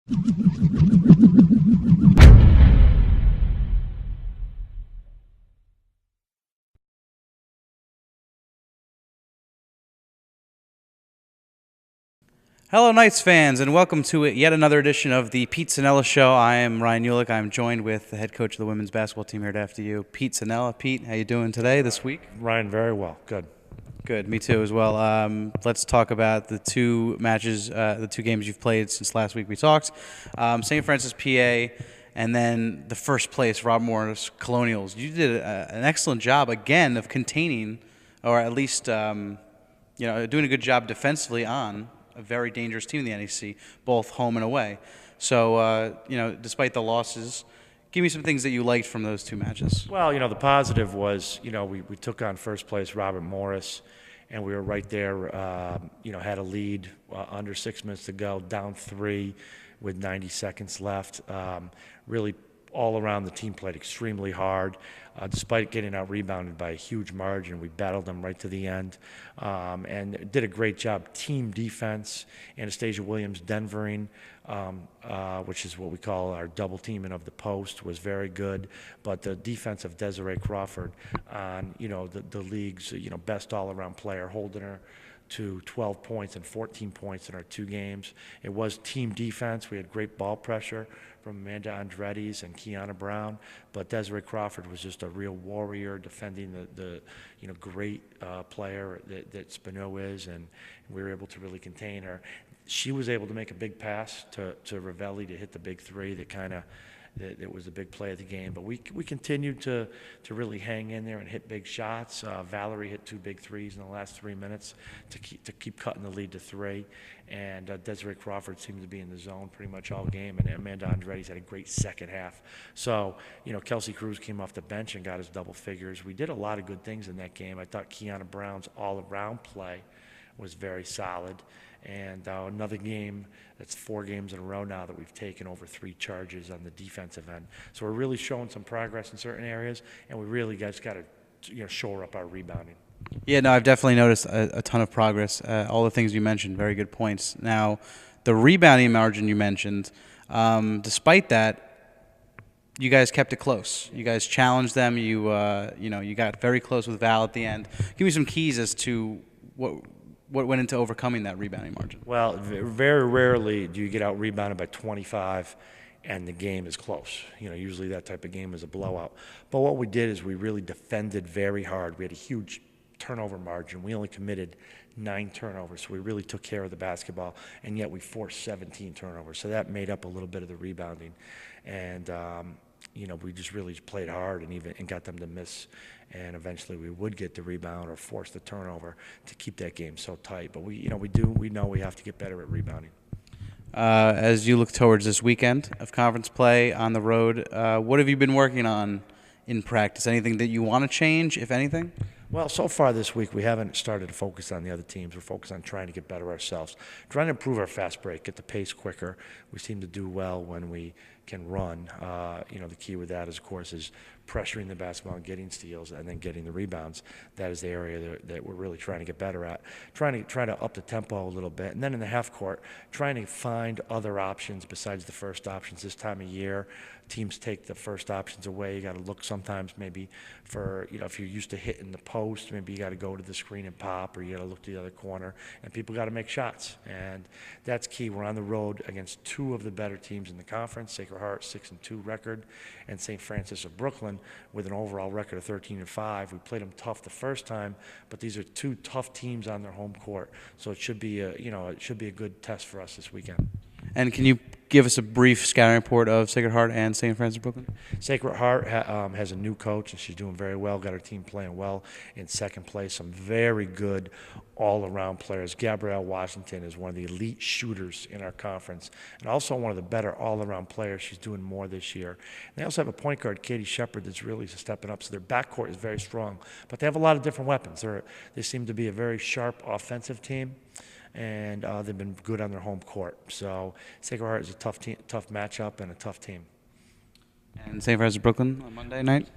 Hello, Knights fans, and welcome to yet another edition of the Pete Cinella Show. I am Ryan Uhlich. I'm joined with the head coach of the women's basketball team here at FDU, Pete Cinella. Pete, how you doing today, this week? Ryan, very well. Good. Good, me too as well. Let's talk about the two matches, the two games you've played since last week we talked. St. Francis, PA, and then the first place, Rob Morris Colonials. You did an excellent job, again, of containing, or at least doing a good job defensively on a very dangerous team in the NEC, both home and away. So, despite the losses, give me some things that you liked from those two matches. Well, the positive was, we took on first place Robert Morris, and we were right there, had a lead under 6 minutes to go, down 3 with 90 seconds left. Really, all around, the team played extremely hard. Despite getting out rebounded by a huge margin, we battled them right to the end and did a great job. Team defense, Anastasia Williams Denvering, which is what we call our double teaming of the post, was very good. But the defense of Desiree Crawford on, the league's, best all-around player, holding her to 12 points and 14 points in our two games. It was team defense. We had great ball pressure from Amanda Andretti's and Kiana Brown, but Desiree Crawford was just a real warrior defending the great player that Spino is, and we were able to really contain her. She was able to make a big pass to Ravelli to hit the big three that was a big play of the game. But we continued to really hang in there and hit big shots. Valerie hit 2 big threes in the last 3 minutes to keep cutting the lead to 3. And Desiree Crawford seemed to be in the zone pretty much all game. And Amanda Andretti's had a great second half. So, Kelsey Cruz came off the bench and got his double figures. We did a lot of good things in that game. I thought Kiana Brown's all-around play was very solid. And another game, that's 4 games in a row now that we've taken over 3 charges on the defensive end. So we're really showing some progress in certain areas, and we really just got to shore up our rebounding. Yeah, no, I've definitely noticed a ton of progress. All the things you mentioned, very good points. Now, the rebounding margin you mentioned, despite that, you guys kept it close. You guys challenged them. You got very close with Val at the end. Give me some keys as to what went into overcoming that rebounding margin. Well, very rarely do you get out rebounded by 25 and the game is close. Usually that type of game is a blowout. But what we did is we really defended very hard. We had a huge turnover margin. We only committed 9 turnovers, so we really took care of the basketball, and yet we forced 17 turnovers. So that made up a little bit of the rebounding. And we just really played hard and got them to miss, and eventually we would get the rebound or force the turnover to keep that game so tight. But we know we have to get better at rebounding. As you look towards this weekend of conference play on the road, what have you been working on in practice? Anything that you want to change, if anything? Well, so far this week, we haven't started to focus on the other teams. We're focused on trying to get better ourselves, trying to improve our fast break, get the pace quicker. We seem to do well when we can run. The key with that, of course, is pressuring the basketball and getting steals and then getting the rebounds. That is the area that we're really trying to get better at. Trying to up the tempo a little bit. And then in the half court, trying to find other options besides the first options. This time of year, teams take the first options away. You got to look sometimes maybe for, if you're used to hitting the post, maybe you got to go to the screen and pop, or you got to look to the other corner, and people got to make shots. And that's key. We're on the road against 2 of the better teams in the conference, Sacred Heart 6-2 record, and St. Francis of Brooklyn with an overall record of 13-5. We played them tough the first time, but these are 2 tough teams on their home court. So it should be a good test for us this weekend. And can you give us a brief scouting report of Sacred Heart and St. Francis Brooklyn? Sacred Heart has a new coach, and she's doing very well. Got her team playing well in second place. Some very good all-around players. Gabrielle Washington is one of the elite shooters in our conference, and also one of the better all-around players. She's doing more this year. And they also have a point guard, Katie Shepard, that's really stepping up. So their backcourt is very strong, but they have a lot of different weapons. They seem to be a very sharp offensive team, and they've been good on their home court. So Sacred Heart is a tough matchup and a tough team. And St. Francis Brooklyn on Monday night?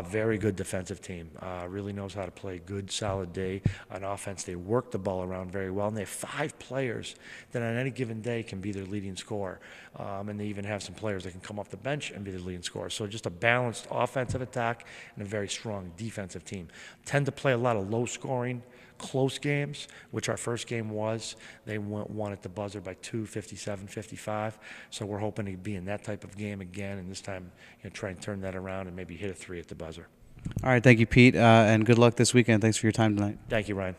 Very good defensive team. Really knows how to play good, solid day on offense. They work the ball around very well, and they have 5 players that on any given day can be their leading scorer. And they even have some players that can come off the bench and be their leading scorer. So just a balanced offensive attack and a very strong defensive team. Tend to play a lot of low-scoring, close games, which our first game was. They won at the buzzer by 2, 57-55. So we're hoping to be in that type of game again, and this time try and turn that around and maybe hit a 3 at the buzzer. All right, thank you, Pete, and good luck this weekend. Thanks for your time tonight. Thank you, Ryan.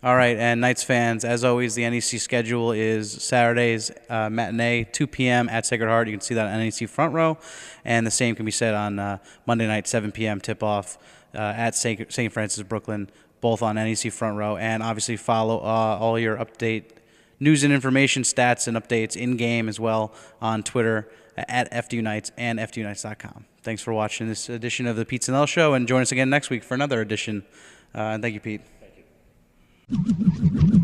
All right, and Knights fans, as always, the NEC schedule is Saturday's matinee, 2 p.m. at Sacred Heart. You can see that on NEC Front Row, and the same can be said on Monday night, 7 p.m. tip-off at St. Francis Brooklyn, both on NEC Front Row. And obviously follow all your update news and information, stats, and updates in-game as well on Twitter at FDU Knights and FDUKnights.com. Thanks for watching this edition of the Pete Cinella Show, and join us again next week for another edition. And thank you, Pete. Thank you.